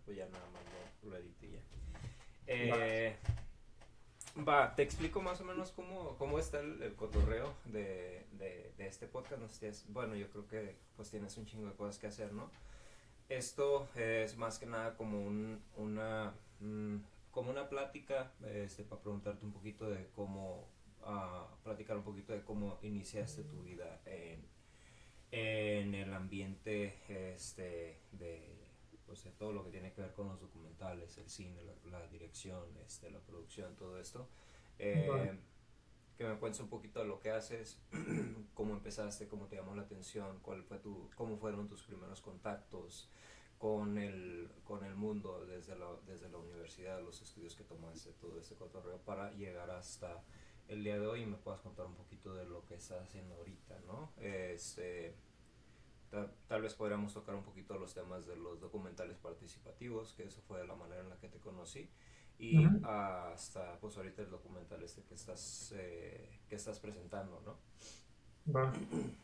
pues ya nada más lo edito y ya. Va. Eh, te explico más o menos cómo está el cotorreo de este podcast. No sé si bueno, yo creo que pues tienes un chingo de cosas que hacer, ¿no? Esto es más que nada como como una plática, para preguntarte un poquito de cómo, platicar un poquito de cómo iniciaste tu vida en el ambiente, pues, de todo lo que tiene que ver con los documentales, el cine, la dirección, la producción, todo esto. Va. Eh, que me cuentes un poquito de lo que haces, cómo empezaste, cómo te llamó la atención, cómo fueron tus primeros contactos con el mundo desde la universidad, los estudios que tomaste, todo este cotorreo para llegar hasta el día de hoy y me puedas contar un poquito de lo que estás haciendo ahorita, ¿no? Tal vez podríamos tocar un poquito los temas de los documentales participativos, que eso fue la manera en la que te conocí, y Ujú. hasta pues ahorita el documental que estás presentando, ¿no? Va.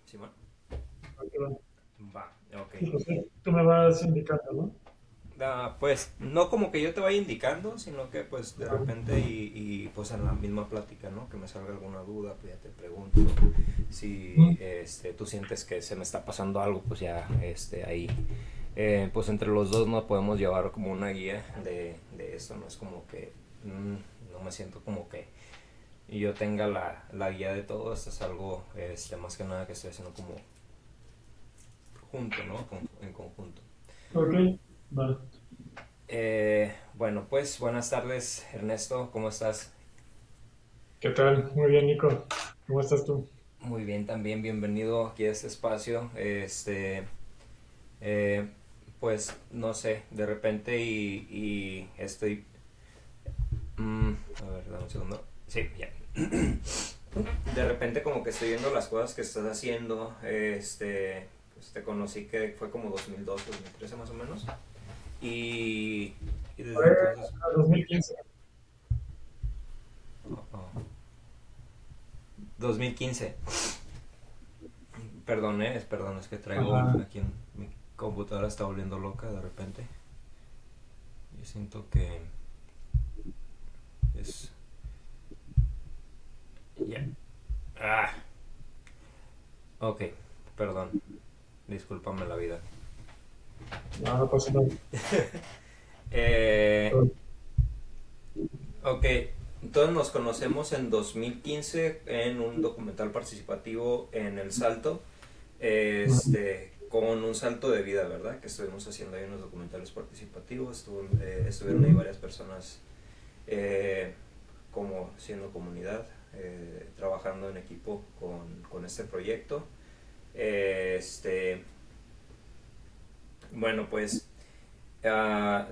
Simón. Ok, va. Va, ok. Sí, pues sí, tú me vas indicando, ¿no? Pues no como que yo te vaya indicando, sino que pues de Va. repente pues en la misma plática, ¿no? Que me salga alguna duda, pues ya te pregunto. Si Ujú. tú sientes que se me está pasando algo, pues ya ahí, pues entre los dos no podemos llevar como una guía de esto, no es como que no me siento como que yo tenga la guía de todo, esto es algo más que nada que estoy haciendo como junto, ¿no? En conjunto. Ok, va. Bueno, pues buenas tardes, Ernesto, ¿cómo estás? ¿Qué tal? Muy bien, Nico. ¿Cómo estás tú? Muy bien, también bienvenido aquí a este espacio. Eh, pues no sé, de repente y estoy... a ver, dame un segundo. Sí, ya. De repente como que estoy viendo las cosas que estás haciendo. Pues te conocí que fue como 2012, 2013 más o menos. Y desde Fue entonces... 2015. oh, oh, 2015. Perdón, es que traigo Ajá. aquí en mi computadora está volviendo loca de repente. Yo siento que es... Ya. Ah, ok, perdón, discúlpame la vida. No, no pasa nada. Eh, ok, entonces nos conocemos en 2015 en un documental participativo en El Salto, Ujú. con un salto de vida, ¿verdad? Que estuvimos haciendo ahí unos documentales participativos, estuvieron ahí Ujú. varias personas eh, como siendo comunidad, trabajando en equipo con este proyecto. Eh, este, bueno, pues ah,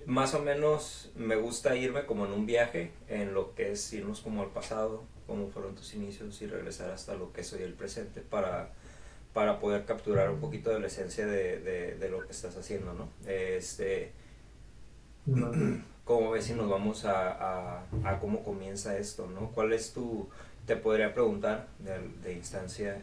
más o menos me gusta irme como en un viaje, en lo que es irnos como al pasado, cómo fueron tus inicios y regresar hasta lo que soy el presente para poder capturar un poquito de la esencia de lo que estás haciendo, ¿no? Va. ¿Cómo ves si nos vamos a cómo comienza esto, ¿no? Te podría preguntar de instancia,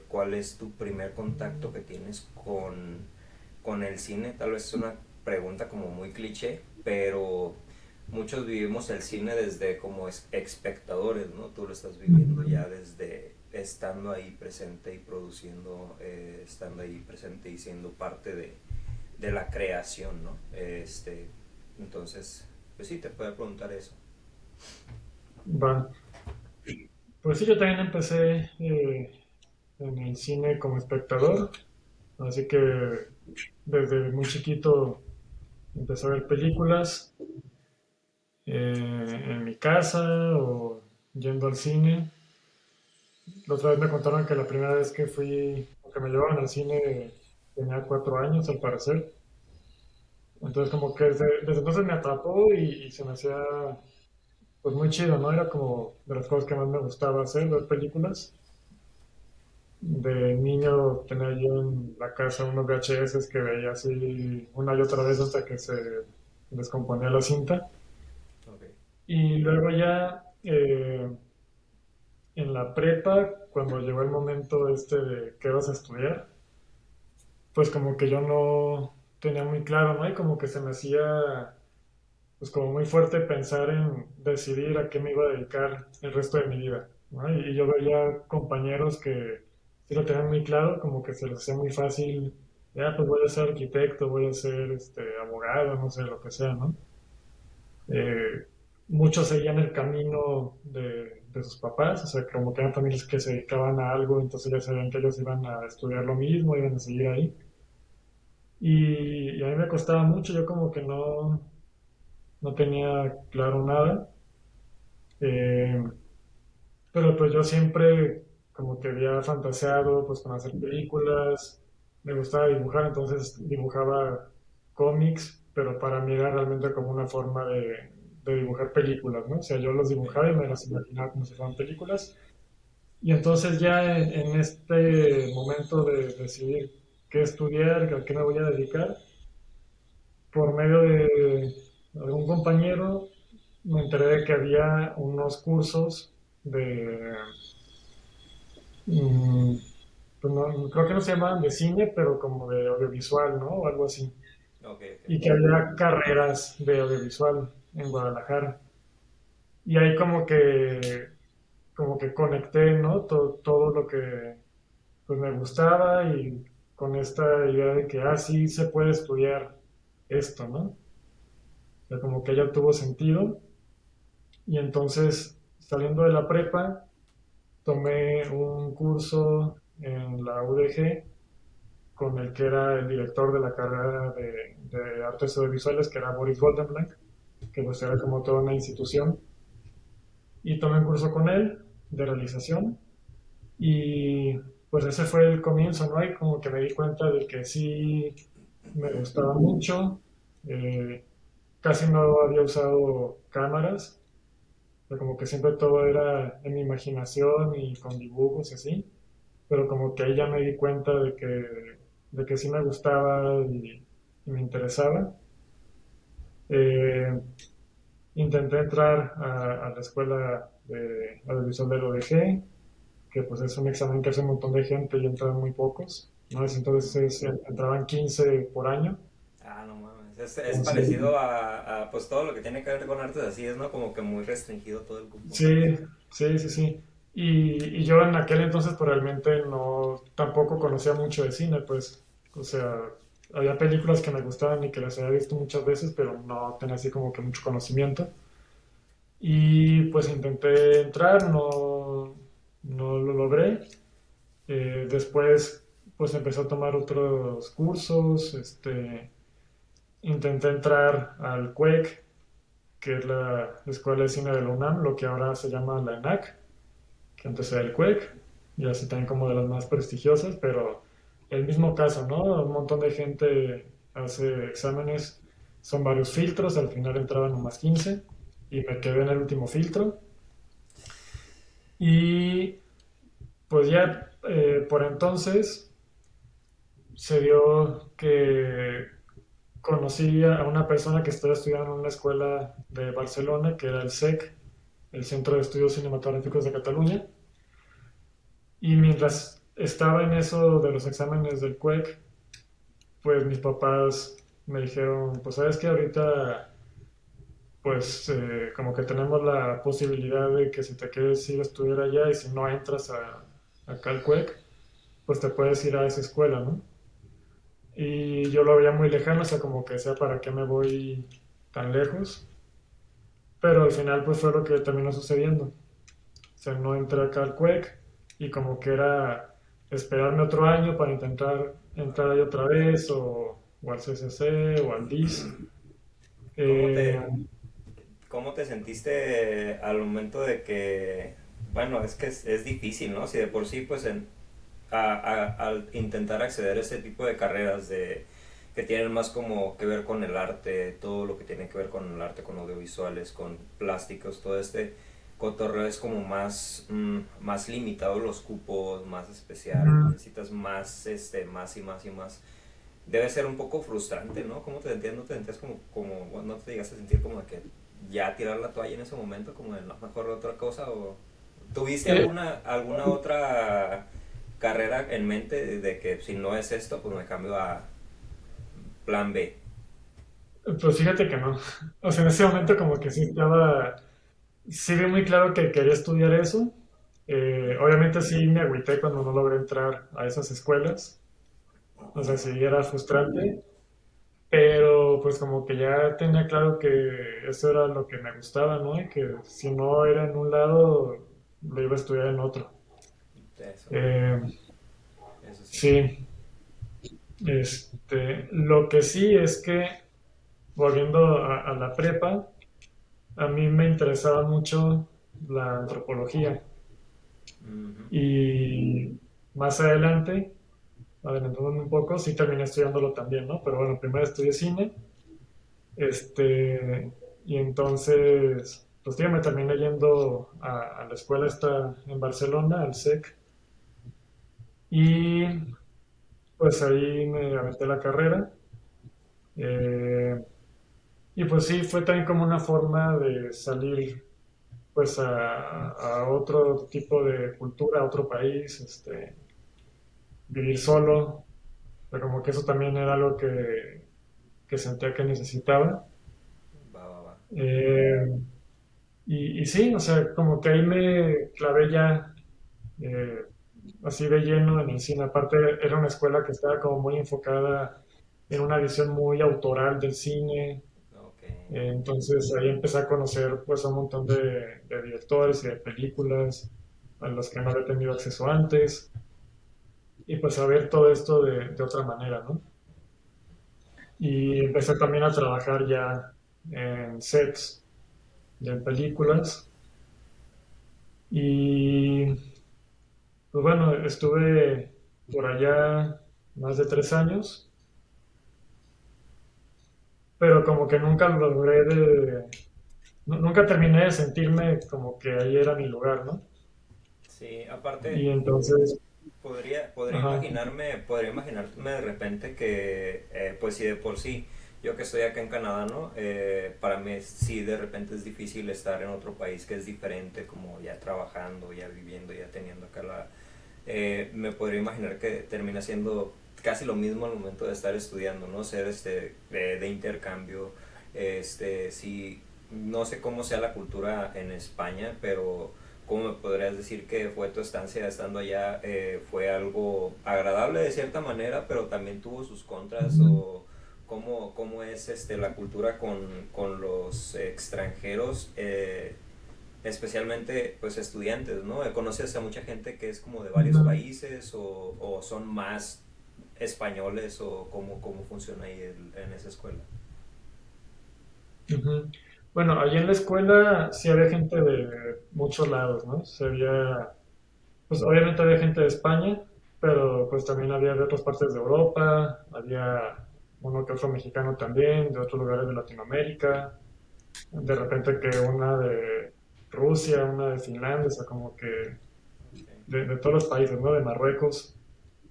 ¿cuál es tu primer contacto que tienes con el cine? Tal vez es una pregunta como muy cliché, pero muchos vivimos el cine desde como espectadores, ¿no? Tú lo estás viviendo Ujú. ya desde estando ahí presente y produciendo, estando ahí presente y siendo parte de la creación, ¿no? Entonces, pues sí, te puedo preguntar eso. Va. Pues sí, yo también empecé en el cine como espectador, así que desde muy chiquito empecé a ver películas en mi casa o yendo al cine. La otra vez me contaron que la primera vez que fui, o que me llevaban al cine, tenía 4 años al parecer. Entonces como que desde entonces me atrapó y se me hacía pues muy chido, ¿no? Era como de las cosas que más me gustaba hacer, ver películas. De niño tenía yo en la casa unos VHS que veía así una y otra vez hasta que se descomponía la cinta. Ok. Y luego ya en la prepa, cuando llegó el momento este de qué vas a estudiar, pues como que yo no. tenía muy claro, ¿no? Y como que se me hacía, pues como muy fuerte pensar en decidir a qué me iba a dedicar el resto de mi vida, ¿no? Y yo veía compañeros que sí lo tenían muy claro, como que se les hacía muy fácil, ya pues voy a ser arquitecto, voy a ser abogado, no sé, lo que sea, ¿no? Eh, Muchos seguían el camino de sus papás, o sea, como que eran familias que se dedicaban a algo, entonces ya sabían que ellos iban a estudiar lo mismo, iban a seguir ahí. Y a mí me costaba mucho, yo como que no tenía claro nada. Eh, pero pues yo siempre como que había fantaseado pues con hacer películas, me gustaba dibujar, entonces dibujaba cómics, pero para mí era realmente como una forma de dibujar películas, ¿no? O sea, yo los Sí. dibujaba y me las imaginaba como si fueran películas. Y entonces ya en este momento de decidir qué estudiar, a qué me voy a dedicar, por medio de algún compañero me enteré de que había unos cursos de, mm, pues creo que no se llamaban de cine, pero como de audiovisual, ¿no? O algo así. Ok, ok. Y que había carreras de audiovisual en Guadalajara. Y ahí como que conecté, ¿no? Todo lo que pues me gustaba y con esta idea de que, sí se puede estudiar esto, ¿no? O sea, como que ya tuvo sentido. Y entonces, saliendo de la prepa, tomé un curso en la UDG con el que era el director de la carrera de artes audiovisuales, que era Boris Goldenblank, que pues era como toda una institución. Y tomé un curso con él de realización y pues ese fue el comienzo, ¿no? Y como que me di cuenta de que sí me gustaba mucho. eh, Casi no había usado cámaras, o sea, como que siempre todo era en mi imaginación y con dibujos y así, pero como que ahí ya me di cuenta de que sí me gustaba y me interesaba. Eh, Intenté entrar a la escuela de audiovisual del ODG, que pues es un examen que hace un montón de gente y entran muy pocos, ¿no? Ujú. Entonces entraban 15 por año. Ah, no mames. Es Entonces, parecido pues todo lo que tiene que ver con artes así, es, ¿no? Como que muy restringido todo el cupo. sí, sí, sí, sí. Y yo en aquel entonces pues realmente no, tampoco conocía mucho de cine, pues, o sea, había películas que me gustaban y que las había visto muchas veces, pero no tenía así como que mucho conocimiento. Y pues intenté entrar, no lo logré. Después pues empecé a tomar otros cursos, intenté entrar al CUEC, que es la Escuela de Cine de la UNAM, lo que ahora se llama la ENAC, que antes era el CUEC, y así también como de las más prestigiosas, pero el mismo caso, ¿no? Un montón de gente hace exámenes, son varios filtros, al final entraban nomás 15 y me quedé en el último filtro. Y pues ya por entonces se dio que conocí a una persona que estaba estudiando en una escuela de Barcelona, que era el SEC, el Centro de Estudios Cinematográficos de Cataluña. Y mientras estaba en eso de los exámenes del CUEC, pues mis papás me dijeron, pues sabes que ahorita pues como que tenemos la posibilidad de que si te quieres ir a estudiar allá y si no entras acá al CUEC, pues te puedes ir a esa escuela, ¿no? Y yo lo veía muy lejano, o sea, como que sea, ¿para qué me voy tan lejos? Pero al final pues fue lo que terminó sucediendo. O sea, no entré acá al CUEC y como que era esperarme otro año para intentar entrar ahí otra vez o al CCC o al DIS. ¿Cómo Eh, te, cómo te sentiste al momento de que, bueno, es que es difícil, ¿no? Si de por sí, pues al intentar acceder a ese tipo de carreras que tienen más como que ver con el arte, todo lo que tiene que ver con el arte, con audiovisuales, con plásticos, todo este cotorreo es como más, más limitado los cupos, más especial, mm, necesitas más, más y más y más. Debe ser un poco frustrante, ¿no? ¿Cómo te sentías? ¿No te sentías como, no te llegaste a sentir como de que ya tirar la toalla en ese momento, como de no, mejor otra cosa? ¿O tuviste eh, alguna otra carrera en mente de que si no es esto, pues me cambio plan B. Pues fíjate que no. O sea, en ese momento como que sí estaba, sí vi muy claro que quería estudiar eso. Obviamente sí me agüité cuando no logré entrar a esas escuelas. O sea, sí era frustrante, pero pues como que ya tenía claro que eso era lo que me gustaba, ¿no? Y que si no era en un lado, lo iba a estudiar en otro. Eso, Eh, eso sí. sí, lo que sí es que, volviendo a la prepa, a mí me interesaba mucho la antropología Ujú. y más adelante, adelantándome un poco, sí terminé estudiándolo también, ¿no? Pero bueno, primero estudié cine, y entonces, pues ya me terminé yendo a la escuela esta en Barcelona, al SEC, y pues ahí me aventé la carrera. eh, y pues sí, fue también como una forma de salir pues a otro tipo de cultura, a otro país, vivir solo, pero como que eso también era algo que sentía que necesitaba. Va, va, va. Eh, y sí, o sea, como que ahí me clavé ya eh, así de lleno en el cine. Aparte, era una escuela que estaba como muy enfocada en una visión muy autoral del cine. Ok. Entonces ahí empecé a conocer pues a un montón de directores y de películas a los que no había tenido acceso antes. Y pues a ver todo esto de otra manera, ¿no? Y empecé también a trabajar ya en sets de películas. Y pues bueno, estuve por allá más de 3 años, pero como que nunca logré nunca terminé de sentirme como que ahí era mi lugar, ¿no? Sí, aparte, Y entonces, ajá, podría imaginarme de repente que, pues si de por sí, yo que estoy acá en Canadá, ¿no? Para mí sí de repente es difícil estar en otro país que es diferente, como ya trabajando, ya viviendo, ya teniendo acá me podría imaginar que termina siendo casi lo mismo al momento de estar estudiando, ¿no? Ser de intercambio, sí, no sé cómo sea la cultura en España, pero ¿cómo me podrías decir que fue tu estancia estando allá? ¿Fue algo agradable de cierta manera, pero también tuvo sus contras? ujú, ¿O cómo es la cultura con los extranjeros? Especialmente pues estudiantes, ¿no? ¿Conoces a mucha gente que es como de varios ujú, países o son más españoles o cómo funciona ahí en esa escuela? ujú. Bueno, allí en la escuela sí había gente de muchos lados, ¿no? Sí había, pues obviamente había gente de España, pero pues también había de otras partes de Europa, había uno que otro mexicano también, de otros lugares de Latinoamérica, de repente que una de Rusia, una de Finlandia, o sea, como que Okay. de todos los países, ¿no? De Marruecos.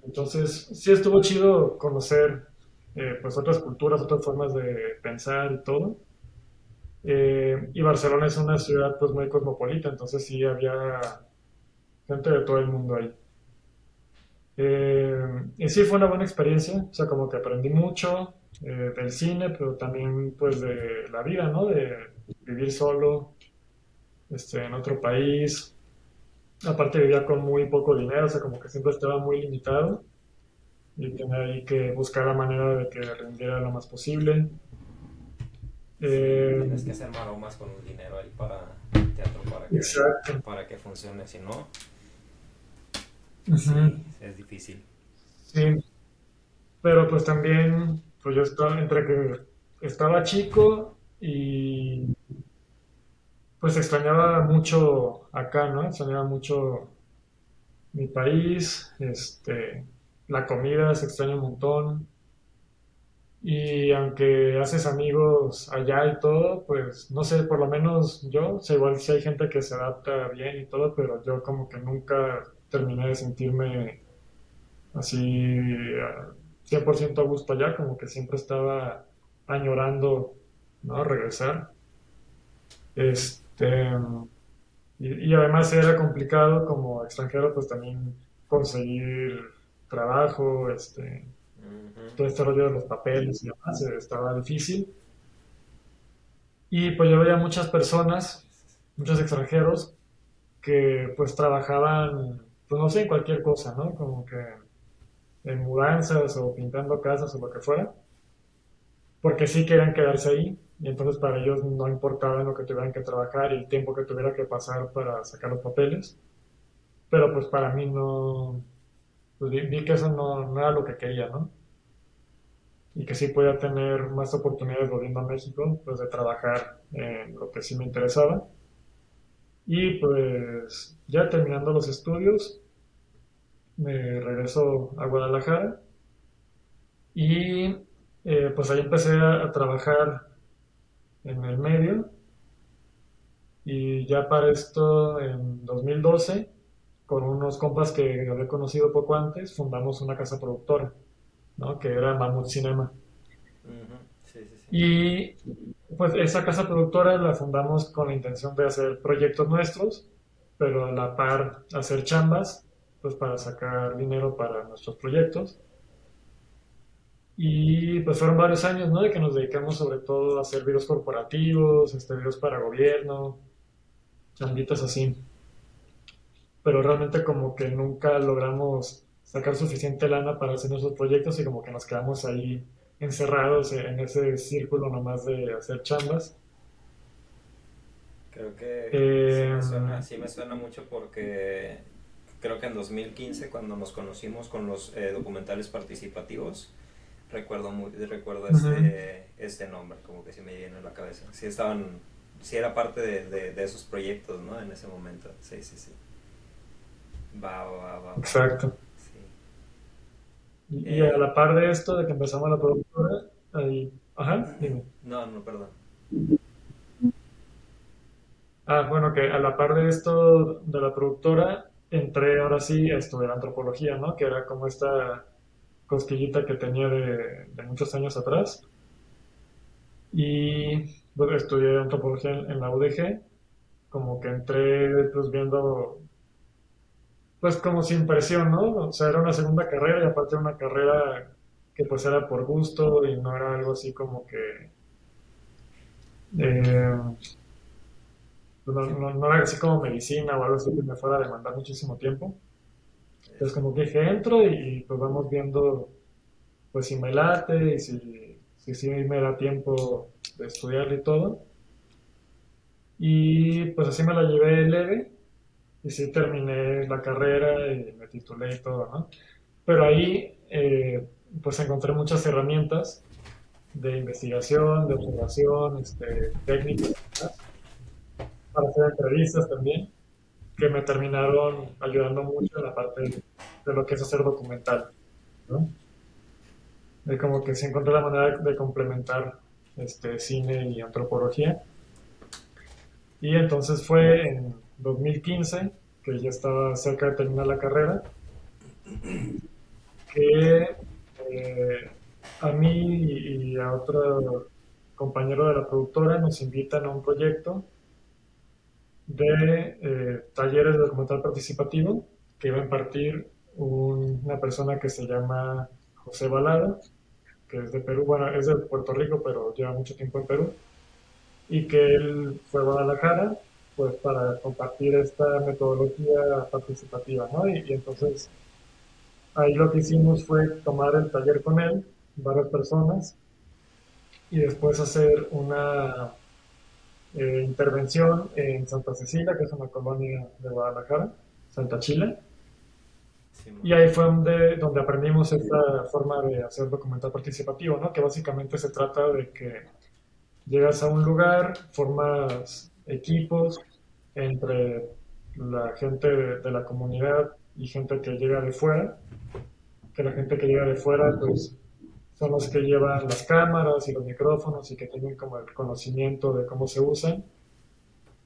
Entonces, sí estuvo chido conocer pues otras culturas, otras formas de pensar y todo. Y Barcelona es una ciudad pues muy cosmopolita, entonces sí había gente de todo el mundo ahí. Y sí fue una buena experiencia, o sea, como que aprendí mucho del cine, pero también pues de la vida, ¿no? De vivir solo, en otro país. Aparte vivía con muy poco dinero, o sea, como que siempre estaba muy limitado y tenía ahí que buscar la manera de que rindiera lo más posible. Sí, Eh, tienes que hacer maromas con el dinero ahí para teatro exacto. para que funcione, si no, Ujú. sí, es difícil. Sí, pero pues también, pues yo estaba entre que estaba chico y pues extrañaba mucho acá, ¿no? Extrañaba mucho mi país, la comida se extraña un montón. Y aunque haces amigos allá y todo, pues no sé, por lo menos yo, o sea, igual sí hay gente que se adapta bien y todo, pero yo como que nunca terminé de sentirme así 100% a gusto allá, como que siempre estaba añorando, ¿no? Regresar. Este, y además era complicado como extranjero, pues también conseguir trabajo, Ujú. todo este rollo de los papeles y demás, estaba difícil. Y pues yo veía muchas personas, muchos extranjeros, que pues trabajaban, pues no sé, en cualquier cosa, ¿no? Como que en mudanzas o pintando casas o lo que fuera, porque sí querían quedarse ahí. Y entonces para ellos no importaba en lo que tuvieran que trabajar y el tiempo que tuviera que pasar para sacar los papeles. Pero pues para mí no, pues vi que eso no era lo que quería, ¿no? Y que sí podía tener más oportunidades volviendo a México, pues de trabajar en lo que sí me interesaba. Y pues ya terminando los estudios, me regreso a Guadalajara y pues ahí empecé a trabajar en el medio y ya para esto en 2012, con unos compas que había conocido poco antes, fundamos una casa productora, ¿no? Que era Mamut Cinema. Ujú. Sí, sí, sí. Y pues esa casa productora la fundamos con la intención de hacer proyectos nuestros, pero a la par hacer chambas, pues para sacar dinero para nuestros proyectos. Y pues fueron varios años, ¿no? De que nos dedicamos sobre todo a hacer videos corporativos, videos para gobierno, chambitas así. Pero realmente como que nunca logramos sacar suficiente lana para hacer nuestros proyectos y como que nos quedamos ahí encerrados en ese círculo nomás de hacer chambas. Creo que Eh, sí me suena mucho porque creo que en 2015 cuando nos conocimos con los documentales participativos, recuerdo Ujú. este nombre, como que sí me viene a la cabeza. Sí estaban, sí era parte de esos proyectos, ¿no? En ese momento. Sí, sí, sí. Va, va, va, va. Exacto. Sí. Y a Eh, la par de esto, de que empezamos la productora, ahí, ajá, dime. no, no, perdón. Ah, bueno, que a la par de esto de la productora, entré ahora sí a estudiar antropología, ¿no? Que era como esta cosquillita que tenía de muchos años atrás. Y bueno, estudié antropología en la UDG, como que entré pues viendo, pues como sin presión, ¿no? O sea, era una segunda carrera y aparte era una carrera que pues era por gusto y no era algo así como que eh, pues, Sí, no era así como medicina o algo así que me fuera a demandar muchísimo tiempo. Entonces como que dije, entro pues vamos viendo pues si me late y si sí me da tiempo de estudiar y todo. Y pues así me la llevé leve y sí terminé la carrera y me titulé y todo, ¿no? Pero ahí pues encontré muchas herramientas de investigación, de observación, técnicas y demás, para hacer entrevistas también, que me terminaron ayudando mucho en la parte de lo que es hacer documental, ¿no? De como que sí encontré la manera de complementar cine y antropología. Y entonces fue en 2015, que ya estaba cerca de terminar la carrera, que a mí y a otro compañero de la productora nos invitan a un proyecto de talleres de documental participativo que iba a impartir una persona que se llama José Balada, que es de Perú, bueno, es de Puerto Rico, pero lleva mucho tiempo en Perú, y que él fue a Guadalajara pues para compartir esta metodología participativa, ¿no? Y entonces ahí lo que hicimos fue tomar el taller con él, varias personas, y después hacer una intervención en Santa Cecilia, que es una colonia de Guadalajara, Santa Chila, sí, man. y ahí fue donde aprendimos esta forma de hacer documental participativo, ¿no? Que básicamente se trata de que llegas a un lugar, formas equipos entre la gente de la comunidad y gente que llega de fuera, que la gente que llega de fuera, pues son los que llevan las cámaras y los micrófonos y que tienen como el conocimiento de cómo se usan.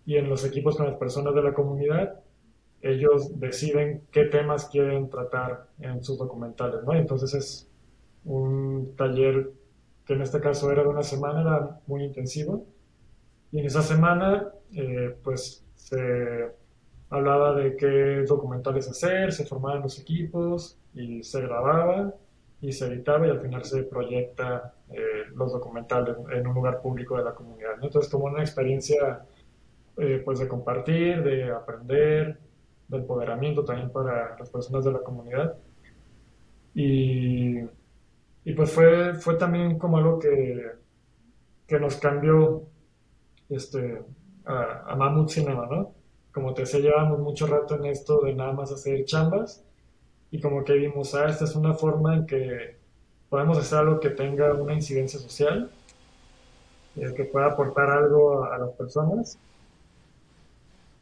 Y en los equipos con las personas de la comunidad, ellos deciden qué temas quieren tratar en sus documentales, ¿no? Y entonces es un taller que en este caso era de una semana, era muy intensivo. Y en esa semana, pues se hablaba de qué documentales hacer, se formaban los equipos y se grababa y se editaba y al final se proyecta los documentales en un lugar público de la comunidad, ¿no? Entonces, como una experiencia pues de compartir, de aprender, de empoderamiento también para las personas de la comunidad. Y, y pues fue también como algo que nos cambió este, a Mammoth Cinema, ¿no? Como te decía, llevamos mucho rato en esto de nada más hacer chambas y como que vimos, esta es una forma en que podemos hacer algo que tenga una incidencia social, que pueda aportar algo a las personas.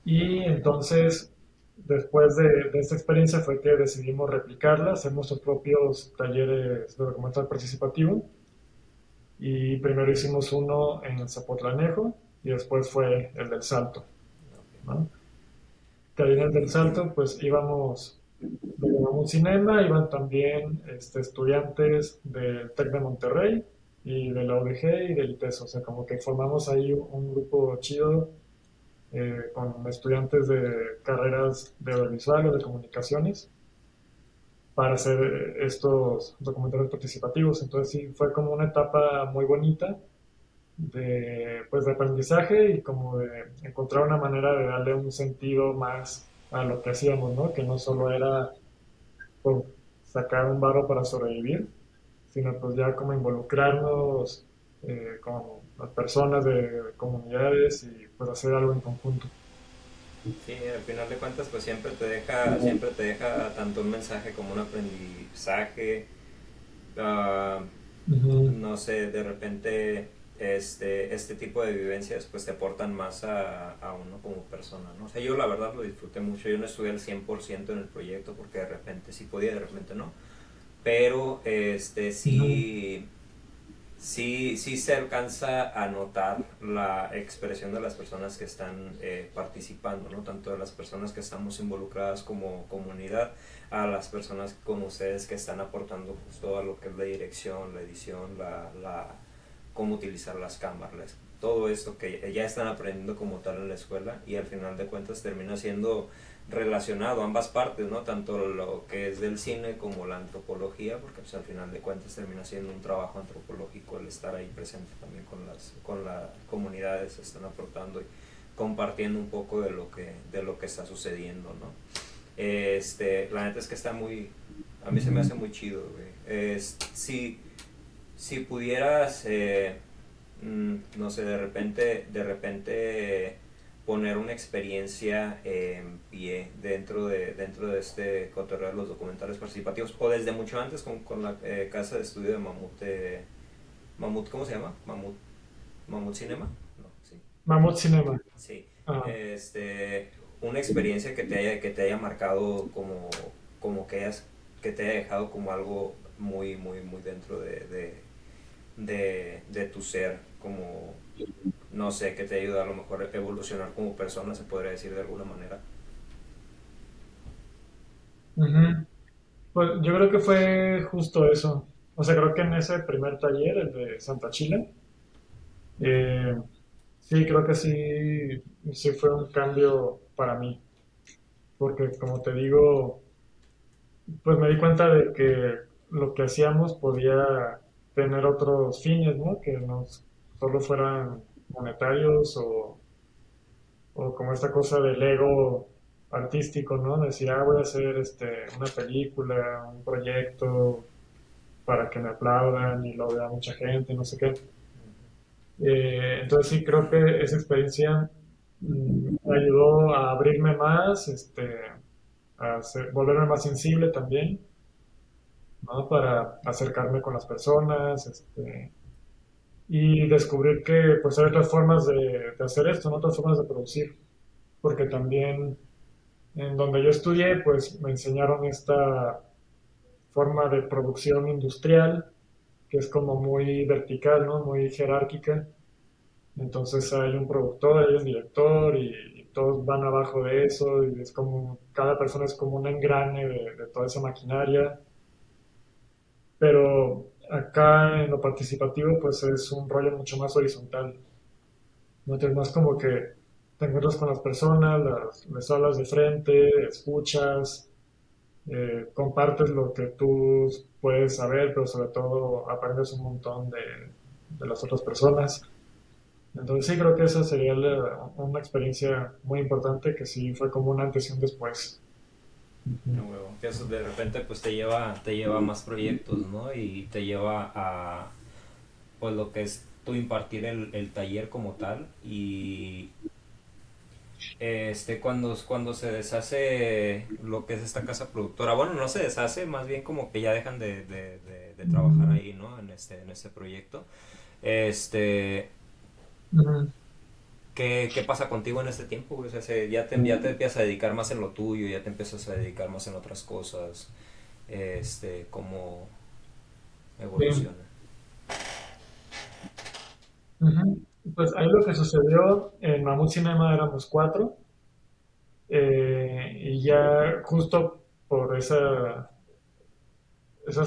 Y entonces, después de esta experiencia fue que decidimos replicarla, hacer nuestros propios talleres de documental participativo. Y primero hicimos uno en Zapotlanejo y después fue el del Salto, ¿no? Que ahí en el del Salto, pues íbamos de un cinema, iban también estudiantes del TEC de Monterrey y de la UDG y del ITESO, o sea, como que formamos ahí un grupo chido con estudiantes de carreras de audiovisual o de comunicaciones para hacer estos documentales participativos. Entonces sí, fue como una etapa muy bonita pues, de aprendizaje y como de encontrar una manera de darle un sentido más a lo que hacíamos, ¿no? Que no solo era por sacar un barro para sobrevivir, sino pues ya como involucrarnos con las personas de comunidades y pues hacer algo en conjunto. Sí, al final de cuentas pues siempre te deja tanto un mensaje como un aprendizaje. Ah, Ujú. no sé, de repente este tipo de vivencias pues te aportan más a uno como persona, ¿no? O sea, yo la verdad lo disfruté mucho, yo no estuve al 100% en el proyecto porque de repente sí podía, de repente no, pero Ujú. sí se alcanza a notar la expresión de las personas que están participando, ¿no? Tanto de las personas que estamos involucradas como comunidad, a las personas como ustedes que están aportando pues, todo lo que es la dirección, la edición, cómo utilizar las cámaras, todo esto que ya están aprendiendo como tal en la escuela y al final de cuentas termina siendo relacionado a ambas partes, ¿no? Tanto lo que es del cine como la antropología, porque pues, al final de cuentas termina siendo un trabajo antropológico el estar ahí presente también con las comunidades, están aportando y compartiendo un poco de lo que está sucediendo, ¿no? La neta es que está muy, a mí se me hace Ujú. muy chido, güey. Si pudieras, no sé, de repente poner una experiencia en pie dentro de este cotorreo de los documentales participativos, o desde mucho antes con la casa de estudio de Mamut, Mamut, ¿cómo se llama? Mamut Cinema, no, sí, Mammoth Cinema. sí, Ah, este, una experiencia que te haya marcado como que te haya dejado como algo muy dentro de tu ser, como, no sé, que te ayuda a lo mejor a evolucionar como persona, se podría decir de alguna manera. ujú. Pues yo creo que fue justo eso. O sea, creo que en ese primer taller, el de Santa Chile, eh, sí, creo que sí, sí fue un cambio para mí. Porque como te digo, pues me di cuenta de que lo que hacíamos podía tener otros fines, ¿no? Que no solo fueran monetarios o como esta cosa del ego artístico, ¿no? Decir, voy a hacer una película, un proyecto para que me aplaudan y lo vea mucha gente, no sé qué. Entonces sí creo que esa experiencia me ayudó a abrirme más, volverme más sensible también, ¿no? Para acercarme con las personas, y descubrir que pues hay otras formas de hacer esto, ¿no? Otras formas de producir, porque también en donde yo estudié, pues me enseñaron esta forma de producción industrial que es como muy vertical, ¿no? Muy jerárquica. Entonces hay un productor, hay un director y todos van abajo de eso y es como, cada persona es como un engrane de toda esa maquinaria. Pero acá en lo participativo pues es un rollo mucho más horizontal. ¿No? Entonces más como que te encuentras con las personas, les hablas de frente, escuchas, compartes lo que tú puedes saber, pero sobre todo aprendes un montón de las otras personas. Entonces sí creo que esa sería una experiencia muy importante que sí fue como un antes y un después. A huevo. Que eso de repente pues te lleva a más proyectos, ¿no? Y te lleva a pues lo que es tú impartir el taller como tal y cuando se deshace lo que es esta casa productora, bueno, no se deshace, más bien como que ya dejan de trabajar ahí, ¿no? En este proyecto. Este, Ujú. ¿qué pasa contigo en este tiempo, güey? O sea, ya te empiezas a dedicar más en lo tuyo, ya te empiezas a dedicar más en otras cosas. ¿Cómo Sí. evoluciona? Ujú. Pues ahí lo que sucedió en Mamut Cinema éramos cuatro, y ya justo por esas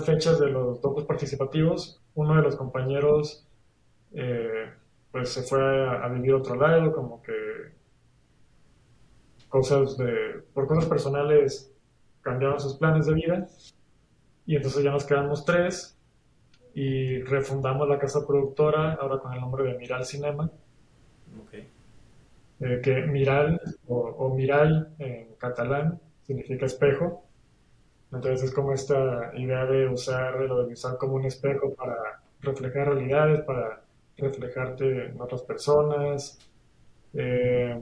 fechas de los grupos participativos, uno de los compañeros pues se fue a vivir a otro lado, como que por cosas personales cambiaron sus planes de vida y entonces ya nos quedamos tres y refundamos la casa productora ahora con el nombre de Miral Cinema, Ok. que Miral o Miral en catalán significa espejo. Entonces es como esta idea de usar el audiovisual como un espejo para reflejar realidades, para reflejarte en otras personas. eh,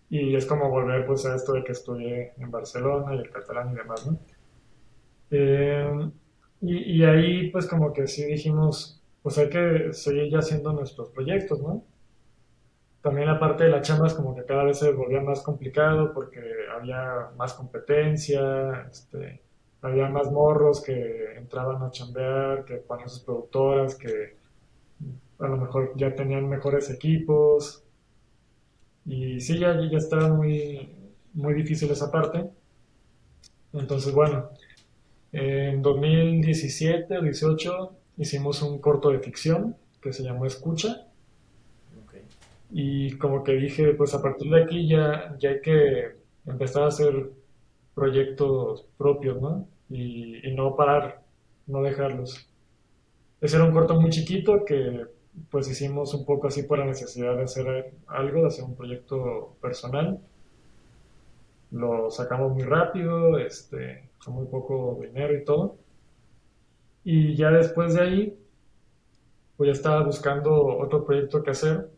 y es como volver pues a esto de que estudié en Barcelona y el catalán y demás, ¿no? Eh, y ahí pues como que sí dijimos, pues hay que seguir ya haciendo nuestros proyectos, ¿no? También la parte de la chamba es como que cada vez se volvía más complicado porque había más competencia, había más morros que entraban a chambear, que ponían sus productoras, que a lo mejor ya tenían mejores equipos. Y sí, ya estaba muy difícil esa parte. Entonces, bueno, en 2017 o 18 hicimos un corto de ficción que se llamó Escucha. Ok. Y como que dije, pues a partir de aquí ya hay que empezar a hacer proyectos propios, ¿no? Y no parar, no dejarlos. Ese era un corto muy chiquito que pues hicimos un poco así por la necesidad de hacer algo, de hacer un proyecto personal. Lo sacamos muy rápido, con muy poco dinero y todo. Y ya después de ahí, pues ya estaba buscando otro proyecto que hacer.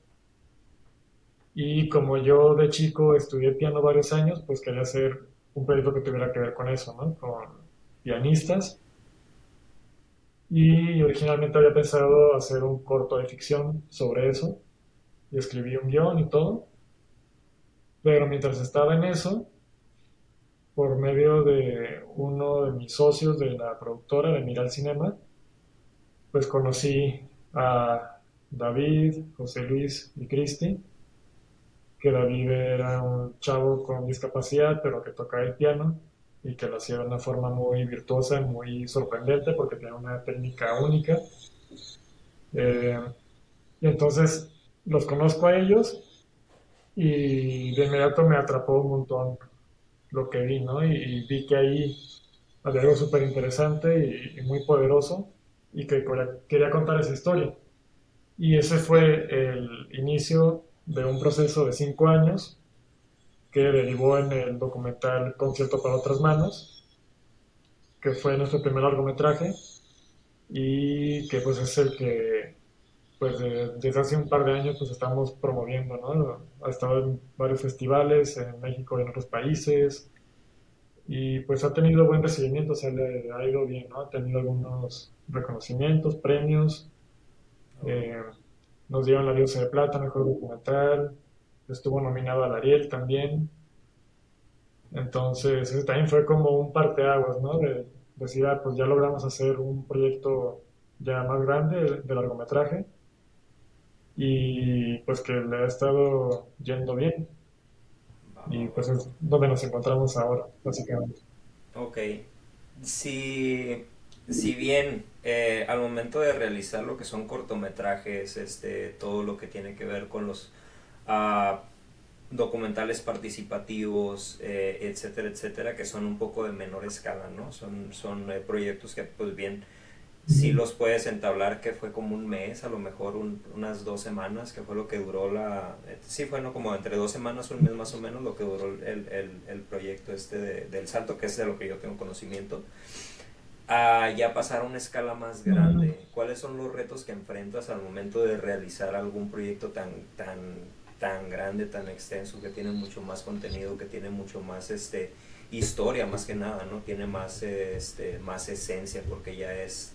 Y como yo de chico estudié piano varios años, pues quería hacer un proyecto que tuviera que ver con eso, ¿no? Con pianistas. Y originalmente había pensado hacer un corto de ficción sobre eso. Y escribí un guión y todo. Pero mientras estaba en eso, por medio de uno de mis socios de la productora de Miral Cinema, pues conocí a David, José Luis y Cristi, que David era un chavo con discapacidad, pero que tocaba el piano y que lo hacía de una forma muy virtuosa, muy sorprendente, porque tenía una técnica única. Eh, y entonces los conozco a ellos y de inmediato me atrapó un montón lo que vi, ¿no? Y vi que ahí había algo súper interesante y muy poderoso y que quería contar esa historia. Y ese fue el inicio de un proceso de 5 años que derivó en el documental Concierto para otras manos, que fue nuestro primer largometraje y que pues es el que pues desde hace un par de años pues estamos promoviendo, ¿no? Ha estado en varios festivales en México y en otros países y pues ha tenido buen recibimiento, o sea, le ha ido bien, ¿no? Ha tenido algunos reconocimientos, premios, A huevo. eh, nos dieron la Diosa de Plata, mejor documental, estuvo nominado al Ariel también. Entonces, ese también fue como un parteaguas, ¿no? De decir, ah, pues ya logramos hacer un proyecto ya más grande de largometraje y pues que le ha estado yendo bien. Va, va, Y va. pues es donde nos encontramos ahora, básicamente. Ok. Si, si bien al momento de realizar lo que son cortometrajes, todo lo que tiene que ver con los ah, documentales participativos, etcétera, etcétera, que son un poco de menor escala, ¿no? Son proyectos que pues bien sí Ujú. los puedes entablar, que fue como un mes, a lo mejor unas 2 semanas, que fue lo que duró sí, fue ¿no? como entre 2 semanas, un mes más o menos, lo que duró el proyecto este del salto, que es de lo que yo tengo conocimiento. A ya pasar a una escala más Ujú. grande, ¿cuáles son los retos que enfrentas al momento de realizar algún proyecto tan grande, tan extenso, que tiene mucho más contenido, que tiene mucho más historia más que nada, ¿no? Tiene más esencia porque ya es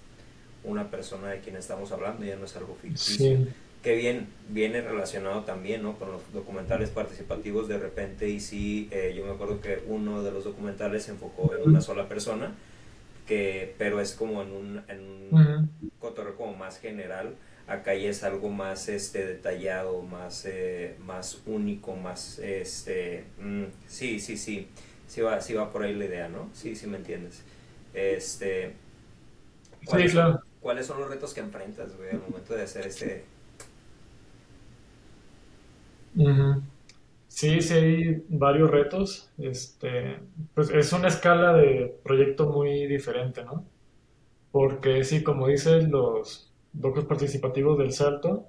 una persona de quien estamos hablando, ya no es algo ficticio. Sí. Que bien viene relacionado también, ¿no? Con los documentales participativos de repente, y sí, yo me acuerdo que uno de los documentales se enfocó en una Ujú. sola persona, pero es como en un Ujú. cotorreo como más general. Acá ya es algo más detallado, más único, más sí, sí, sí. Sí va por ahí la idea, ¿no? Sí, sí me entiendes. Este, Sí, claro. ¿cuáles son los retos que enfrentas, güey, al momento de hacer Ujú. Sí, sí hay varios retos. Pues es una escala de proyecto muy diferente, ¿no? Porque sí, como dices, los docos participativos del Salto,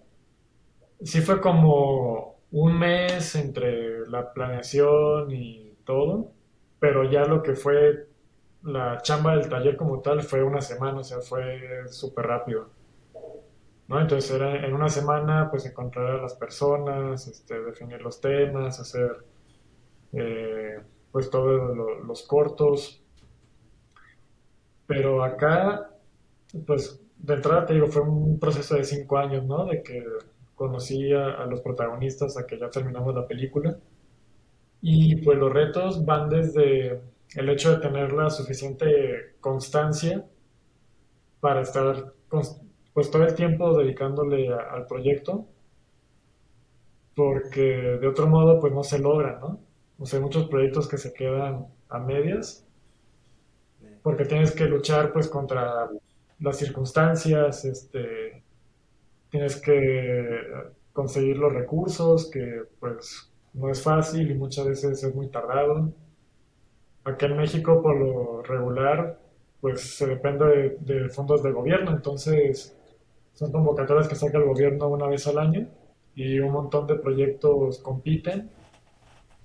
sí fue como un mes entre la planeación y todo, pero ya lo que fue la chamba del taller como tal fue una semana, o sea, fue súper rápido, ¿no? Entonces era en una semana pues encontrar a las personas, definir los temas, hacer eh, pues todos los cortos, pero acá pues de entrada te digo, fue un proceso de 5 años, ¿no? De que conocí a los protagonistas a que ya terminamos la película. Y pues los retos van desde el hecho de tener la suficiente constancia para estar pues todo el tiempo dedicándole al proyecto, porque de otro modo pues no se logra, ¿no? O sea, hay muchos proyectos que se quedan a medias porque tienes que luchar pues contra las circunstancias, tienes que conseguir los recursos, que pues no es fácil y muchas veces es muy tardado. Acá en México, por lo regular, pues se depende de fondos del gobierno, entonces son convocatorias que saca el gobierno una vez al año y un montón de proyectos compiten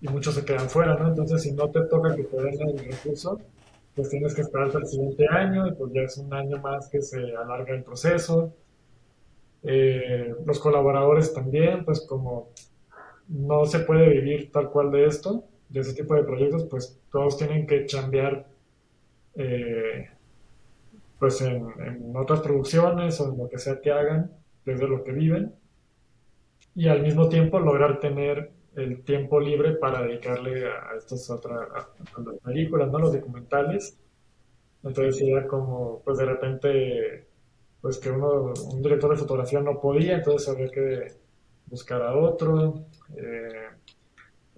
y muchos se quedan fuera, ¿no? Entonces, si no te toca que te den el recurso, pues tienes que esperar hasta el siguiente año y pues ya es un año más que se alarga el proceso. Los colaboradores también, pues como no se puede vivir tal cual de esto, de ese tipo de proyectos, pues todos tienen que chambear eh, pues en otras producciones o en lo que sea que hagan, desde lo que viven, y al mismo tiempo lograr tener el tiempo libre para dedicarle a estas otras, a las películas, ¿no? Los documentales. Entonces sería como, pues de repente, pues que un director de fotografía no podía, entonces había que buscar a otro.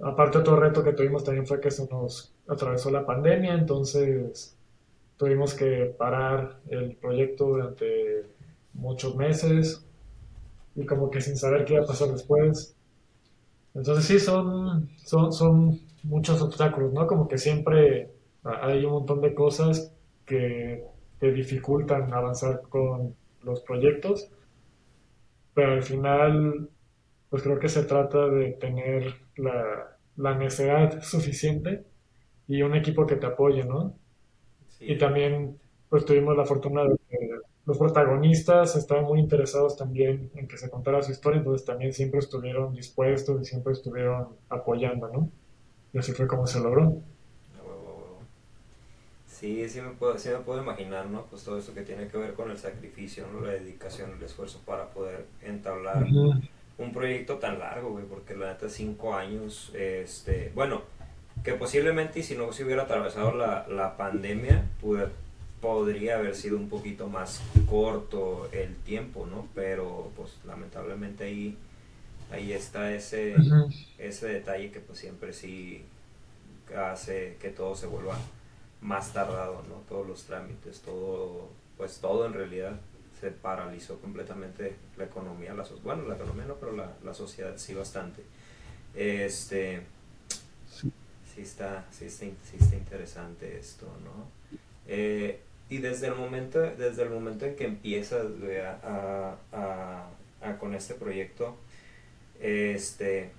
Aparte otro reto que tuvimos también fue que se nos atravesó la pandemia, entonces tuvimos que parar el proyecto durante muchos meses y como que sin saber qué iba a pasar después. Entonces sí, son muchos obstáculos, ¿no? Como que siempre hay un montón de cosas que te dificultan avanzar con los proyectos, pero al final, pues creo que se trata de tener la necesidad suficiente y un equipo que te apoye, ¿no? Sí, Y también, definitivamente. pues tuvimos la fortuna de que los protagonistas estaban muy interesados también en que se contara su historia, entonces también siempre estuvieron dispuestos y siempre estuvieron apoyando, ¿no? Y así fue como se logró. A huevo, a huevo. Sí, sí me puedo imaginar, ¿no? Pues todo eso que tiene que ver con el sacrificio, ¿no? La dedicación, el esfuerzo para poder entablar Ujú. un proyecto tan largo, güey, porque la neta 5 años, bueno, que posiblemente y si no se hubiera atravesado la pandemia, podría haber sido un poquito más corto el tiempo, ¿no? Pero pues lamentablemente ahí está Ujú. ese detalle que pues siempre sí hace que todo se vuelva más tardado, ¿no? Todos los trámites, pues todo en realidad se paralizó completamente la economía, bueno, la economía no, pero la sociedad sí bastante. Este, Sí. sí está interesante esto, ¿no? Y desde el momento en que empiezas, güey, con este proyecto, este,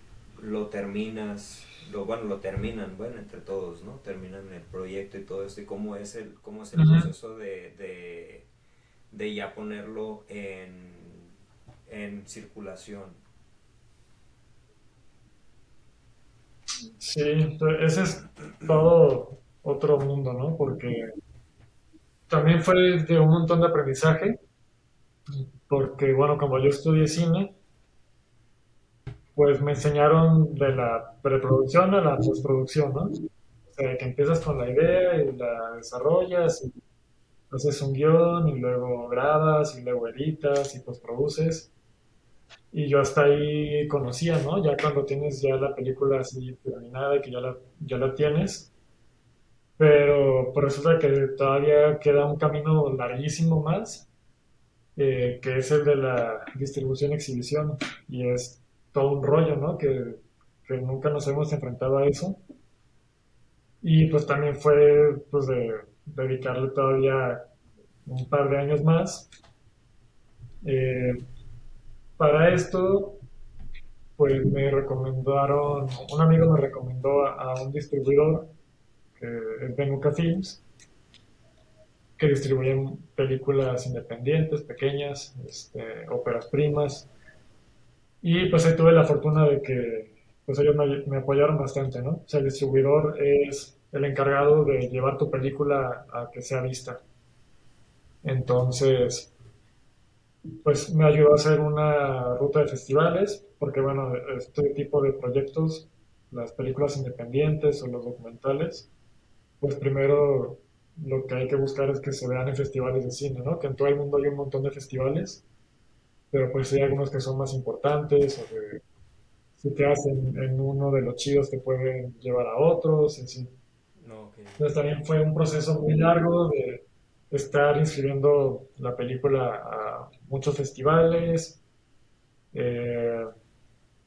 lo terminas, lo terminan, bueno, entre todos, ¿no? Terminan el proyecto y todo esto, y cómo es el Ujú. proceso de ya ponerlo en circulación. Sí, ese es todo otro mundo, ¿no? Porque también fue de un montón de aprendizaje, porque bueno, como yo estudié cine, pues me enseñaron de la preproducción a la postproducción, ¿no? O sea, que empiezas con la idea y la desarrollas y haces un guión y luego grabas y luego editas y postproduces. Y yo hasta ahí conocía, ¿no? Ya cuando tienes ya la película así terminada y que ya la tienes, pero pues resulta que todavía queda un camino larguísimo más, que es el de la distribución y exhibición, y es todo un rollo, ¿no? Que nunca nos hemos enfrentado a eso, y pues también fue pues de dedicarle todavía un par de años más. Eh, para esto, pues me recomendaron, un amigo me recomendó a un distribuidor que es Benuca Films, que distribuyen películas independientes, pequeñas, óperas primas. Y pues ahí tuve la fortuna de que pues ellos me apoyaron bastante, ¿no? O sea, el distribuidor es el encargado de llevar tu película a que sea vista. Entonces, pues me ayudó a hacer una ruta de festivales, porque bueno, este tipo de proyectos, las películas independientes o los documentales, pues primero lo que hay que buscar es que se vean en festivales de cine, ¿no? Que en todo el mundo hay un montón de festivales, pero pues hay algunos que son más importantes o que si te hacen en uno de los chidos te pueden llevar a otros, y así. No, ok. Entonces también fue un proceso muy largo de estar inscribiendo la película a muchos festivales. Eh,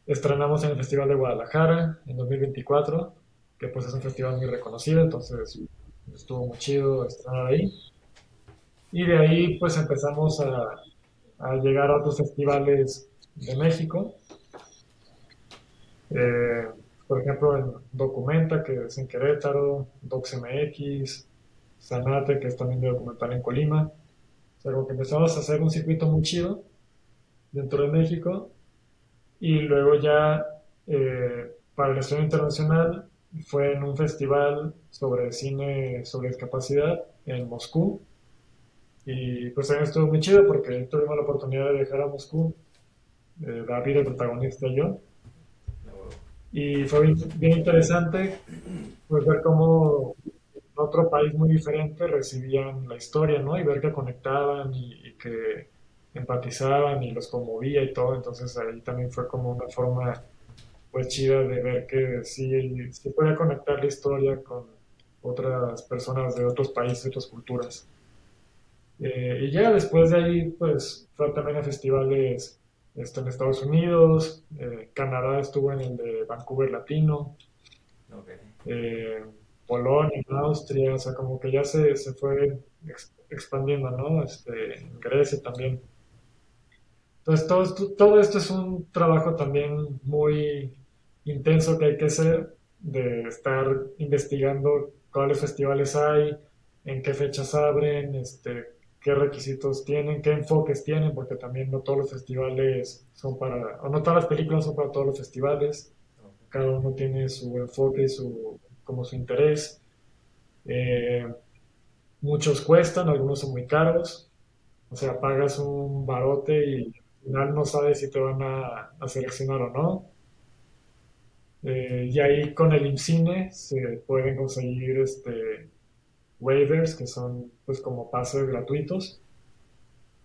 Estrenamos en el Festival de Guadalajara en 2024, que pues es un festival muy reconocido, entonces estuvo muy chido estrenar ahí. Y de ahí pues empezamos a llegar a otros festivales de México. Eh, por ejemplo, en Documenta, que es en Querétaro, DocsMX, Sanate, que es también de documental en Colima. O sea, como que empezamos a hacer un circuito muy chido dentro de México y luego ya para el estreno internacional fue en un festival sobre cine sobre discapacidad en Moscú y pues también estuvo muy chido porque tuvimos la oportunidad de viajar a Moscú, David, el protagonista y yo, No, y fue bien interesante pues ver cómo en otro país muy diferente recibían la historia, ¿no? Y ver que conectaban y que empatizaban y los conmovía y todo. Entonces ahí también fue como una forma pues chida de ver que sí se puede conectar la historia con otras personas de otros países, otras culturas. Y ya después de ahí, pues fue también a festivales en Estados Unidos, Canadá estuvo en el de Vancouver Latino, ok. eh, Polonia, Austria, o sea, como que ya se fue expandiendo, ¿no? En Grecia también. Entonces, todo esto es un trabajo también muy intenso que hay que hacer, de estar investigando cuáles festivales hay, en qué fechas abren, qué requisitos tienen, qué enfoques tienen, porque también no todos los festivales son para, o no todas las películas son para todos los festivales, Ok. cada uno tiene su enfoque y como su interés. Eh, Muchos cuestan, algunos son muy caros, o sea, pagas un barote y al final no sabes si te van a seleccionar o no. Y ahí con el IMCINE se pueden conseguir waivers, que son pues como pases gratuitos.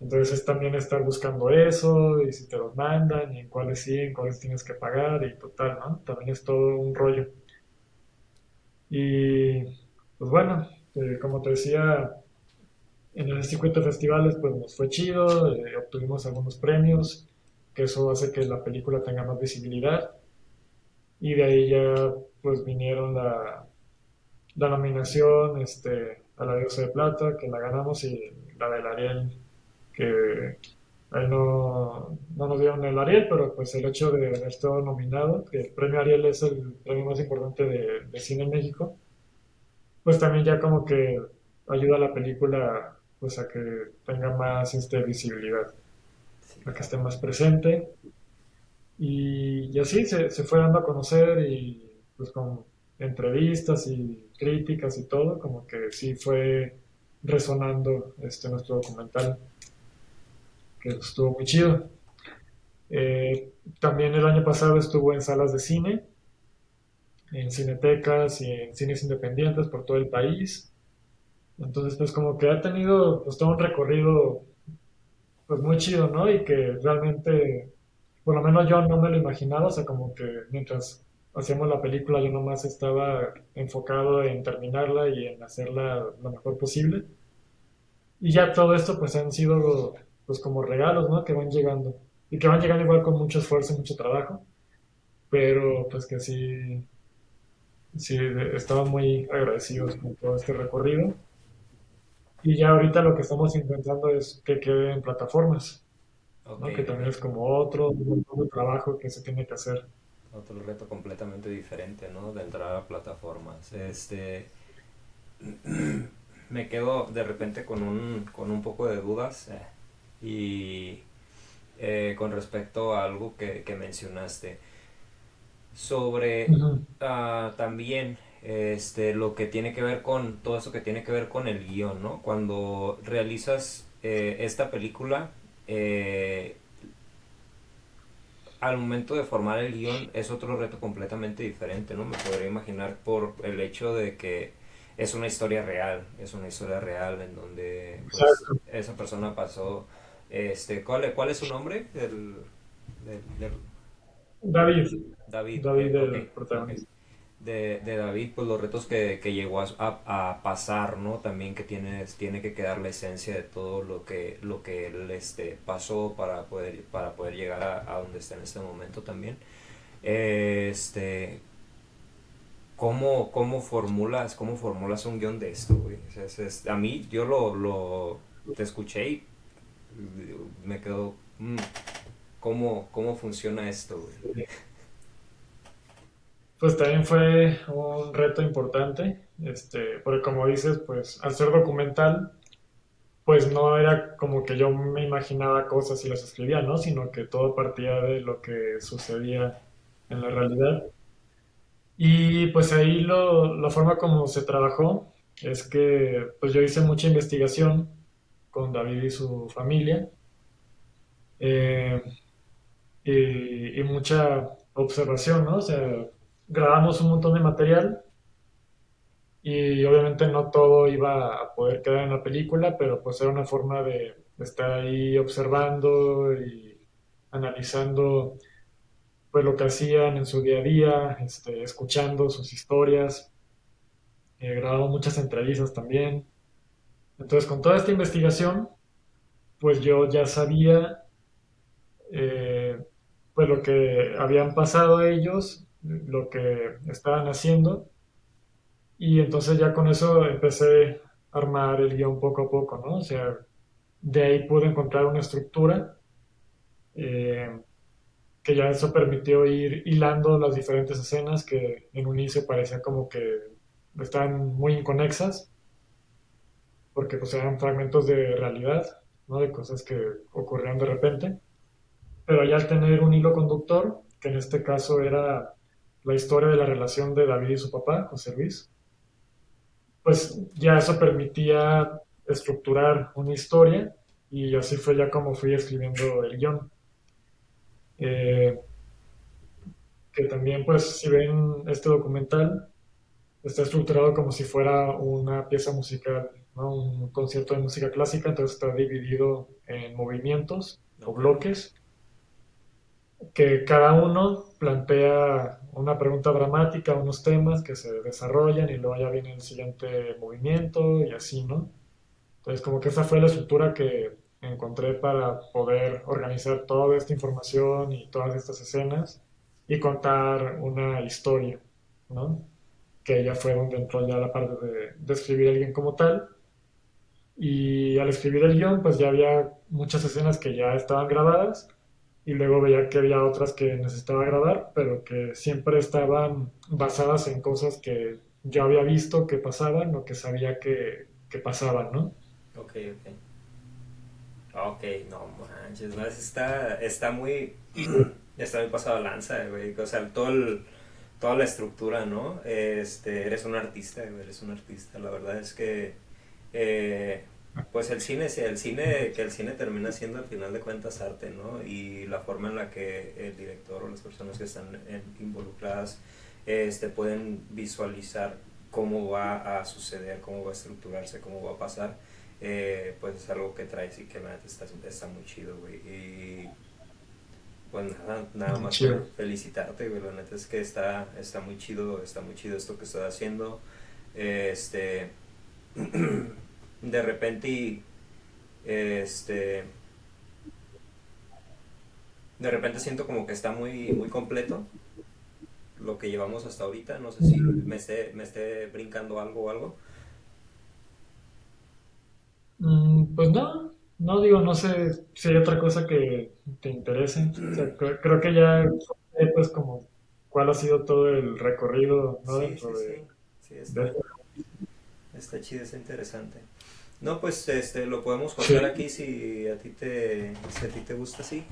Entonces es también estar buscando eso y si te los mandan y en cuáles sí, en cuáles tienes que pagar y total, ¿no? También es todo un rollo. Y pues bueno, como te decía, en el circuito de festivales pues nos fue chido, obtuvimos algunos premios, que eso hace que la película tenga más visibilidad. y de ahí ya pues vinieron la nominación a la Diosa de Plata, que la ganamos, y la del Ariel, que ahí no nos dieron el Ariel, pero pues el hecho de haber estado nominado, que el premio Ariel es el premio más importante de cine en México, pues también ya como que ayuda a la película pues a que tenga más visibilidad, Sí, a que claro. esté más presente. Y así se fue dando a conocer y pues con entrevistas y críticas y todo, como que sí fue resonando nuestro documental, que estuvo muy chido. También el año pasado estuvo en salas de cine, en cinetecas y en cines independientes por todo el país. Entonces, pues como que ha tenido pues todo un recorrido pues muy chido, ¿no? Y que realmente, por lo menos yo no me lo imaginaba, o sea, como que mientras hacíamos la película yo nomás estaba enfocado en terminarla y en hacerla lo mejor posible. Y ya todo esto pues han sido pues como regalos, ¿no? Que van llegando. Y que van llegando igual con mucho esfuerzo y mucho trabajo, pero pues que sí, sí, estamos muy agradecidos con todo este recorrido. Y ya ahorita lo que estamos intentando es que quede en plataformas, Ok, ¿no? Que también ok. es como otro un montón de trabajo que se tiene que hacer. Otro reto completamente diferente, ¿no? De entrar a plataformas. Me quedo de repente con un poco de dudas y con respecto a algo que mencionaste sobre Ujú. también lo que tiene que ver con todo eso que tiene que ver con el guión, ¿no? Cuando realizas esta película, eh, al momento de formar el guión es otro reto completamente diferente, ¿no? Me podría imaginar por el hecho de que es una historia real en donde pues Exacto. esa persona pasó, ¿cuál es su nombre? Del David, David, David ok, el ok. protagonista. De David, pues los retos que llegó a pasar, ¿no? También que tiene que quedar la esencia de todo lo que él pasó para poder llegar a donde está en este momento también. Este, cómo formulas un guión de esto, güey? O sea, a mí, yo te escuché y me quedo, cómo funciona esto, güey? Pues también fue un reto importante, porque como dices, pues al ser documental, pues no era como que yo me imaginaba cosas y las escribía, ¿no? Sino que todo partía de lo que sucedía en la realidad. Y pues ahí la forma como se trabajó es que pues yo hice mucha investigación con David y su familia, eh, y mucha observación, ¿no? O sea, grabamos un montón de material y obviamente no todo iba a poder quedar en la película, pero pues era una forma de estar ahí observando y analizando pues lo que hacían en su día a día, escuchando sus historias, grabamos muchas entrevistas también. Entonces con toda esta investigación, pues yo ya sabía eh, pues lo que habían pasado ellos, lo que estaban haciendo. Y entonces ya con eso empecé a armar el guión poco a poco, ¿no? O sea, de ahí pude encontrar una estructura, eh, que ya eso permitió ir hilando las diferentes escenas que en un inicio parecía como que estaban muy inconexas, porque pues eran fragmentos de realidad, ¿no? De cosas que ocurrían de repente. Pero ya al tener un hilo conductor, que en este caso era la historia de la relación de David y su papá, José Luis, pues ya eso permitía estructurar una historia y así fue ya como fui escribiendo el guión. Eh, que también pues si ven este documental está estructurado como si fuera una pieza musical, ¿no? Un concierto de música clásica, entonces está dividido en movimientos o Ok, bloques que cada uno plantea una pregunta dramática, unos temas que se desarrollan y luego ya viene el siguiente movimiento y así, ¿no? Entonces, como que esa fue la estructura que encontré para poder organizar toda esta información y todas estas escenas y contar una historia, ¿no? Que ya fue donde entró ya la parte de escribir el guión como tal. Y al escribir el guión, pues ya había muchas escenas que ya estaban grabadas y luego veía que había otras que necesitaba grabar, pero que siempre estaban basadas en cosas que yo había visto que pasaban o que sabía que pasaban, ¿no? Ok, ok. Ok, no manches, no, está muy, está muy pasado de lanza, güey. O sea, toda la estructura, ¿no? Eres un artista, güey, eres un artista. La verdad es que, eh, pues el cine, sí, que el cine termina siendo al final de cuentas arte, ¿no? Y la forma en la que el director o las personas que están involucradas, pueden visualizar cómo va a suceder, cómo va a estructurarse, cómo va a pasar, pues es algo que traes y que la neta está muy chido, güey. Y pues nada, nada más Chido. felicitarte, güey. La neta es que está muy chido esto que estás haciendo. Este, de repente, este, de repente siento como que está muy, muy completo lo que llevamos hasta ahorita. No sé si me esté brincando algo o algo. Pues no, no digo, no sé si hay otra cosa que te interese. O sea, creo que ya pues como cuál ha sido todo el recorrido, ¿no? Sí, Dentro sí, sí. Sí, de esto. está chido, está interesante. No, pues lo podemos cortar Sí. aquí si a ti te gusta así.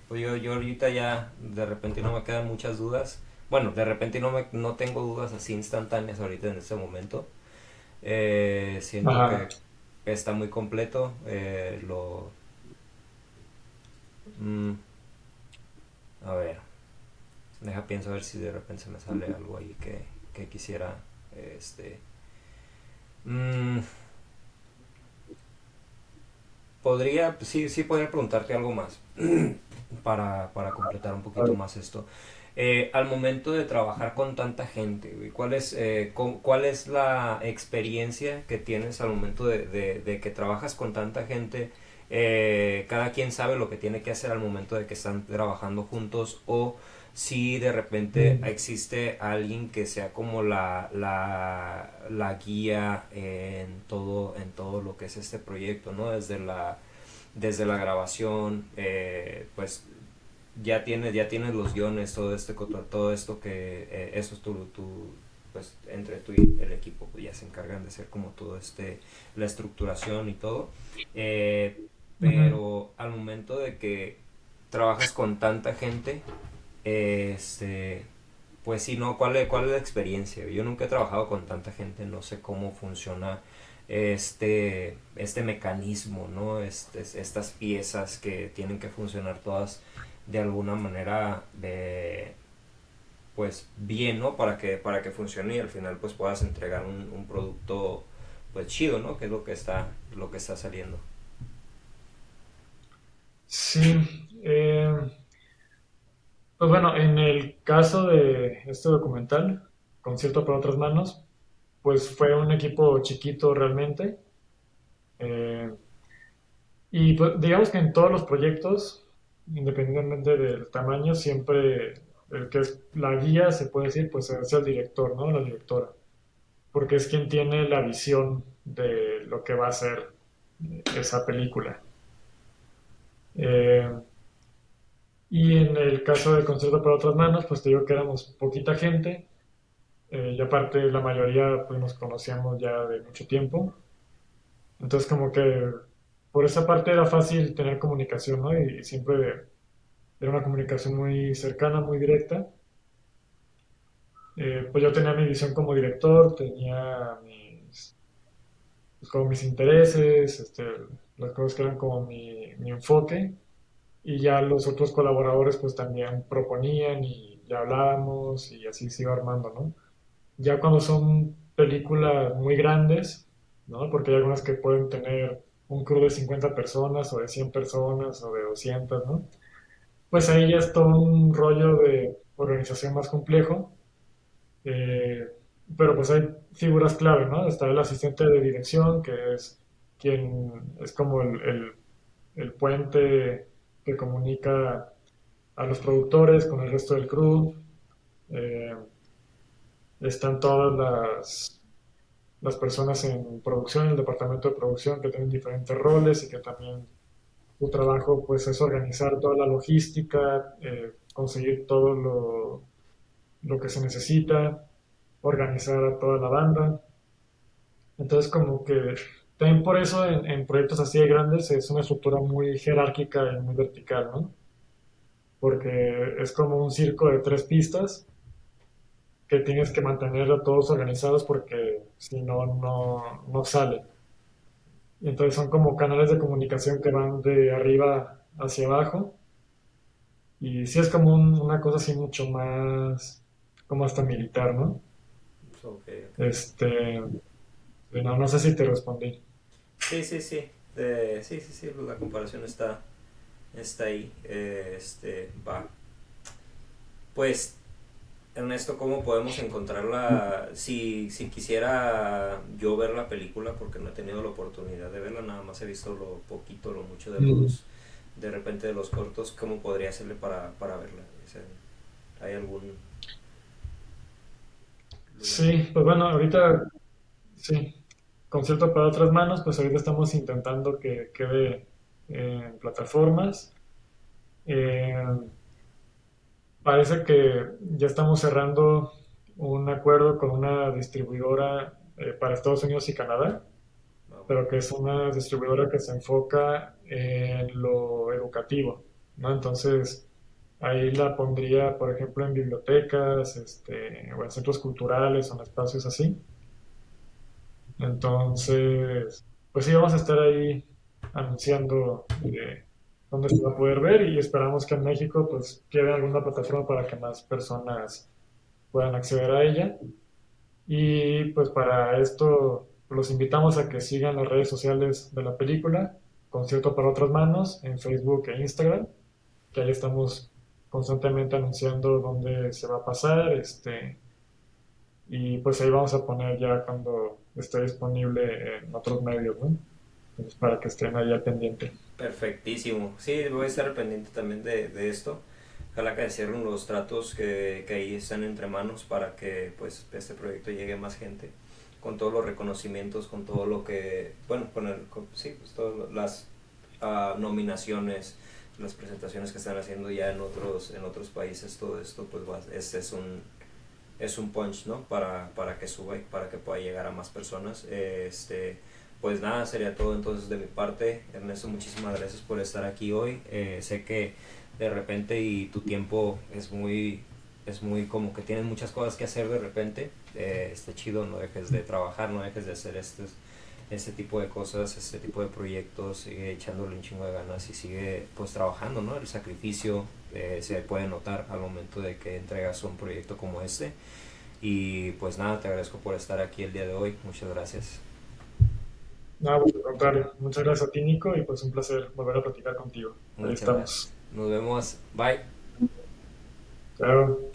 Pues yo ahorita ya de repente no me quedan muchas dudas. Bueno, de repente no tengo dudas así instantáneas ahorita en este momento. Siento Ajá. que está muy completo. Mm, a ver, pienso a ver si de repente se me sale algo ahí que quisiera. Este, mm, podría, sí, sí podría preguntarte algo más para completar un A poquito ver. más esto. Al momento de trabajar con tanta gente, güey, ¿cuál es la experiencia que tienes al momento de que trabajas con tanta gente? Cada quien sabe lo que tiene que hacer al momento de que están trabajando juntos, o si de repente Mm, existe alguien que sea como la guía en todo lo que es este proyecto, ¿no? Desde la grabación, pues ya tienes los guiones, todo esto que, eso es pues entre tú y el equipo, pues ya se encargan de hacer como todo la estructuración y todo. Eh, ujú. pero al momento de que trabajas con tanta gente, pues sí, no, cuál es la experiencia? Yo nunca he trabajado con tanta gente, no sé cómo funciona este mecanismo, ¿no? Estas piezas que tienen que funcionar todas de alguna manera, pues bien, ¿no? Para que funcione y al final pues puedas entregar un producto pues chido, ¿no? Que es lo que está saliendo. Sí. Pues bueno, en el caso de este documental, Concierto para otras manos, pues fue un equipo chiquito realmente. eh, y pues, digamos que en todos los proyectos, independientemente del tamaño, siempre el que es la guía, se puede decir, pues es el director, ¿no? La directora, porque es quien tiene la visión de lo que va a ser esa película. Eh, y en el caso de Concierto para otras manos, pues te digo que éramos poquita gente. Y aparte la mayoría pues nos conocíamos ya de mucho tiempo. Entonces como que por esa parte era fácil tener comunicación, ¿no? Y siempre era una comunicación muy cercana, muy directa. Pues yo tenía mi visión como director, tenía pues, como mis intereses, las cosas que eran como mi enfoque. Y ya los otros colaboradores pues también proponían y ya hablábamos y así se iba armando, ¿no? Ya cuando son películas muy grandes, ¿no? Porque hay algunas que pueden tener un crew de 50 personas o de 100 personas o de 200, ¿no? Pues ahí ya es todo un rollo de organización más complejo. eh, pero pues hay figuras clave, ¿no? Está el asistente de dirección, que es quien es como el puente que comunica a los productores con el resto del crew. Eh, Están todas las personas en producción, el departamento de producción que tienen diferentes roles y que también su trabajo pues es organizar toda la logística, conseguir todo lo que se necesita, organizar a toda la banda. Entonces como que también por eso en proyectos así de grandes es una estructura muy jerárquica y muy vertical, ¿no? Porque es como un circo de tres pistas que tienes que mantener a todos organizados porque si no, no sale. Y entonces son como canales de comunicación que van de arriba hacia abajo. Y sí es como una cosa así mucho más, como hasta militar, ¿no? Ok, ok. Este, no sé si te respondí. Sí, sí, sí. Sí, sí, sí, pues la comparación está ahí. Va. Pues, Ernesto, ¿cómo podemos encontrarla? Si quisiera yo ver la película, porque no he tenido la oportunidad de verla, nada más he visto lo poquito, lo mucho Mm, de repente de los cortos, ¿cómo podría hacerle para verla? O sea, ¿hay algún lugar? sí, pues bueno, ahorita sí, concierto para otras manos, pues ahorita estamos intentando que quede en plataformas. Eh, Parece que ya estamos cerrando un acuerdo con una distribuidora para Estados Unidos y Canadá, Wow. pero que es una distribuidora que se enfoca en lo educativo, ¿no? Entonces, ahí la pondría, por ejemplo, en bibliotecas, o en centros culturales o en espacios así. Entonces, pues sí, vamos a estar ahí anunciando dónde se va a poder ver y esperamos que en México pues quede alguna plataforma para que más personas puedan acceder a ella. Y pues para esto los invitamos a que sigan las redes sociales de la película, Concierto para otras manos, en Facebook e Instagram, que ahí estamos constantemente anunciando dónde se va a pasar, y pues ahí vamos a poner ya cuando esté disponible en otros medios, ¿no? Entonces, para que estén ahí al pendiente. Perfectísimo. Sí, voy a estar al pendiente también de esto. Ojalá que cierren los tratos que ahí están entre manos para que pues este proyecto llegue a más gente con todos los reconocimientos, con todo lo que, bueno, sí, pues todas las nominaciones, las presentaciones que están haciendo ya en otros países, todo esto pues es un punch, ¿no? Para que suba y para que pueda llegar a más personas. Pues nada, sería todo entonces de mi parte. Ernesto, muchísimas gracias por estar aquí hoy. Sé que de repente y tu tiempo es muy como que tienes muchas cosas que hacer de repente. Está chido, no dejes de trabajar, no dejes de hacer este tipo de cosas, este tipo de proyectos, sigue echándole un chingo de ganas y sigue pues trabajando, ¿no? El sacrificio se puede notar al momento de que entregas un proyecto como este. Y pues nada, te agradezco por estar aquí el día de hoy. Muchas gracias. Nada, pues, al contrario. Muchas gracias a ti, Nico, y pues un placer volver a platicar contigo. Ahí Muchas gracias. estamos. Nos vemos. Bye. Chao.